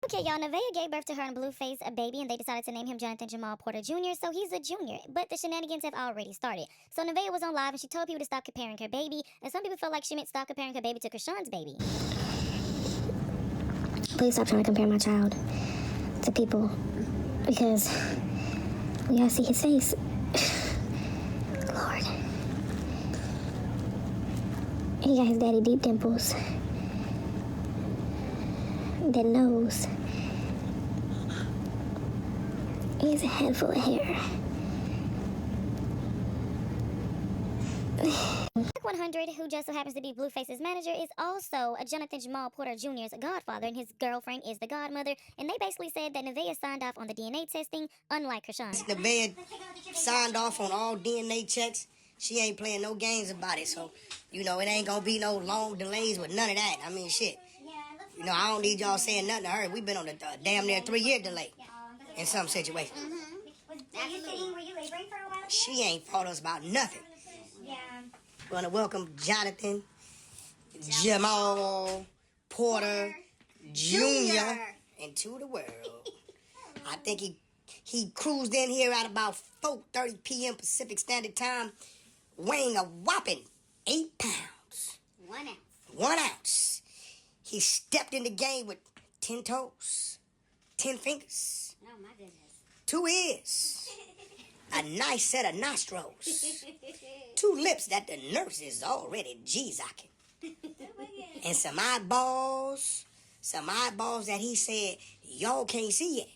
Okay, y'all, Nevaeh gave birth to her and Blueface a baby, and they decided to name him Jonathan Jamal Porter Jr., so he's a junior. But the shenanigans have already started. So Nevaeh was on live, and she told people to stop comparing her baby, and some people felt like she meant stop comparing her baby to Chrisean's baby. Please stop trying to compare my child to people, because we gotta see his face. Lord. He got his daddy deep dimples. That nose. He has a head full of hair. 100, who just so happens to be Blueface's manager, is also a Jonathan Jamal Porter Jr.'s godfather, and his girlfriend is the godmother. And they basically said that Nevaeh signed off on the DNA testing, unlike Chrisean. Nevaeh signed off on all DNA checks. She ain't playing no games about it, so, it ain't gonna be no long delays with none of that. I mean, shit. I don't need y'all saying nothing to her. We've been on a damn near 3-year delay in some situations. She ain't fought us about nothing. We're gonna welcome Jonathan Jamal Porter Jr. into the world. I think he cruised in here at about 4:30 p.m. Pacific Standard Time, weighing a whopping 8 pounds. 1 ounce. 1 ounce. He stepped in the game with 10 toes, 10 fingers. Oh, my goodness. 2 ears. A nice set of nostrils. 2 lips that the nurse is already G-zocking. And some eyeballs. Some eyeballs that he said y'all can't see yet.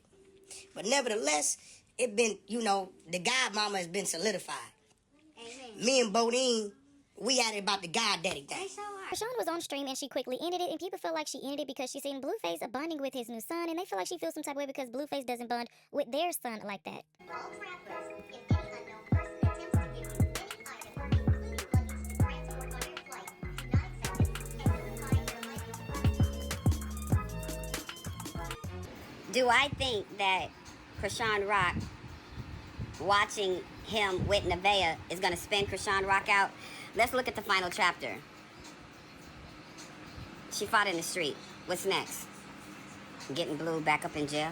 But nevertheless, it been, the godmama has been solidified. Amen. Me and Bodine, we at it about the goddaddy thing. Chrisean was on stream and she quickly ended it, and people feel like she ended it because she seen Blueface bonding with his new son, and they feel like she feels some type of way because Blueface doesn't bond with their son like that. Do I think that Chrisean Rock watching him with Nevaeh is going to spin Chrisean Rock out? Let's look at the final chapter. She fought in the street. What's next? Getting Blue back up in jail?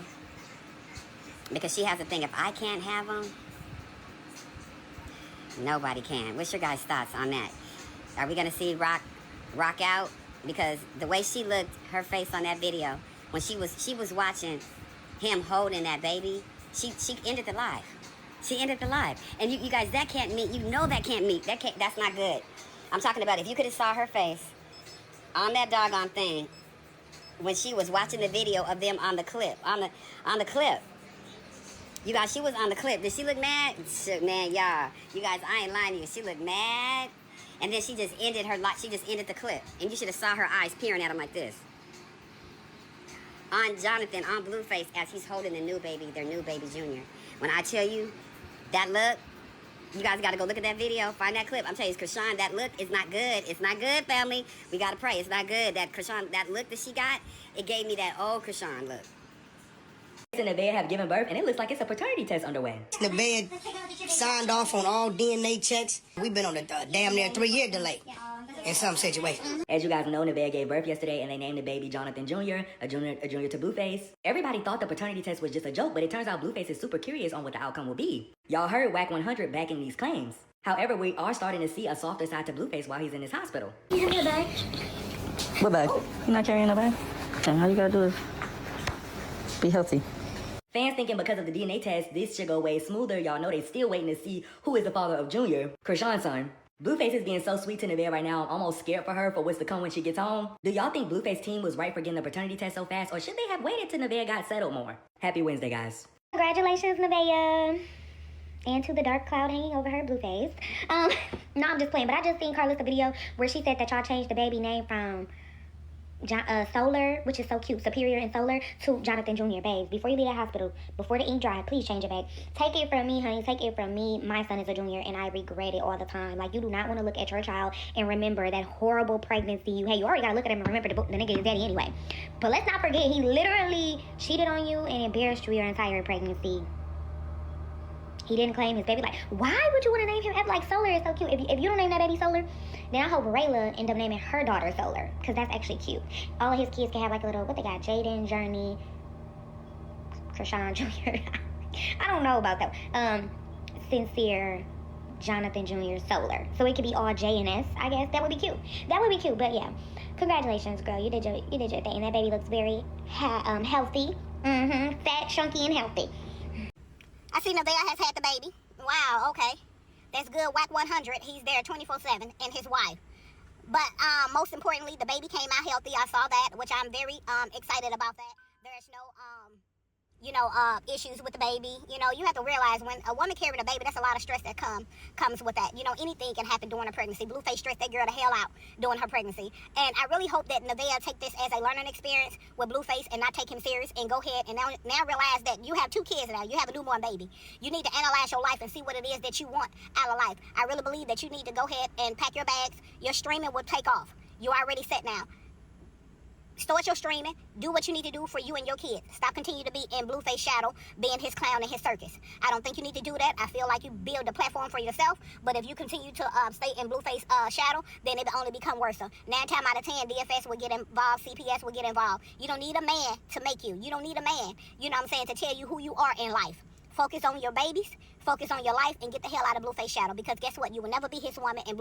Because she has a thing, if I can't have him, nobody can. What's your guys' thoughts on that? Are we going to see Rock out? Because the way she looked, her face on that video, when she was watching him holding that baby, she ended the live. She ended the live. And you guys, that can't meet. That can't meet. That's not good. I'm talking about if you could have saw her face on that doggone thing when she was watching the video of them on the clip. On the clip. You guys, she was on the clip. Did she look mad? Man, y'all. You guys, I ain't lying to you. She looked mad. And then she just ended her life. She just ended the clip. And you should have saw her eyes peering at him like this. On Jonathan, on Blueface, as he's holding their new baby Junior. When I tell you, that look, you guys got to go look at that video, find that clip. I'm telling you, Chrisean, that look is not good. It's not good, family. We got to pray. It's not good. That Chrisean, that look that she got, it gave me that old Chrisean look. And Nevaeh have given birth, and it looks like it's a paternity test underway. Nevaeh signed off on all DNA checks. We've been on a damn near 3-year delay in some situations. As you guys know, Nevaeh gave birth yesterday, and they named the baby Jonathan Jr., a junior to Blueface. Everybody thought the paternity test was just a joke, but it turns out Blueface is super curious on what the outcome will be. Y'all heard Whack 100 backing these claims. However, we are starting to see a softer side to Blueface while he's in his hospital. You have a bag? What bag? You're not carrying a bag? Okay, all you gotta do is be healthy. Fans thinking because of the DNA test, this should go way smoother. Y'all know they still waiting to see who is the father of Junior, Chrisean's son. Blueface is being so sweet to Nevaeh right now, I'm almost scared for her for what's to come when she gets home. Do y'all think Blueface team was right for getting the paternity test so fast, or should they have waited till Nevaeh got settled more? Happy Wednesday, guys. Congratulations, Nevaeh. And to the dark cloud hanging over her Blueface. No, I'm just playing, but I just seen Carlos a video where she said that y'all changed the baby name from Solar, which is so cute, Superior and Solar, to Jonathan Jr. Babes. Before you leave that hospital, before the ink dry, please change it back. Take it from me, honey. Take it from me. My son is a junior, and I regret it all the time. Like, you do not want to look at your child and remember that horrible pregnancy you had. You already got to look at him and remember the nigga is daddy anyway. But let's not forget, he literally cheated on you and embarrassed you your entire pregnancy. He didn't claim his baby. Like, why would you want to name him after, like, Solar is so cute. If you don't name that baby Solar, then I hope Rayla end up naming her daughter Solar, because that's actually cute. All of his kids can have, like, a little, what they got, Jaden, Journey, Chrisean Jr. I don't know about that. Sincere Jonathan Jr. Solar. So it could be all J and S, I guess. That would be cute. That would be cute. But yeah, congratulations, girl. You did your thing. That baby looks very healthy. Fat, chunky, and healthy. I see Nevaeh has had the baby. Wow, okay. That's good. Whack 100. He's there 24/7, and his wife. But most importantly, the baby came out healthy. I saw that, which I'm very excited about that. There's no issues with the baby. You know, you have to realize when a woman carrying a baby, that's a lot of stress that comes with that. You know, anything can happen during a pregnancy. Blueface stressed that girl the hell out during her pregnancy. And I really hope that Nevaeh take this as a learning experience with Blueface and not take him serious and go ahead and now realize that you have 2 kids now. You have a newborn baby. You need to analyze your life and see what it is that you want out of life. I really believe that you need to go ahead and pack your bags. Your streaming will take off. You're already set now. Start your streaming. Do what you need to do for you and your kids. Stop continue to be in Blueface shadow, being his clown and his circus. I don't think you need to do that. I feel like you build a platform for yourself. But if you continue to stay in Blueface shadow, then it'll only become worse. 9 times out of 10, DFS will get involved. CPS will get involved. You don't need a man to make you. You don't need a man, you know what I'm saying, to tell you who you are in life. Focus on your babies. Focus on your life and get the hell out of Blueface shadow. Because guess what? You will never be his woman. And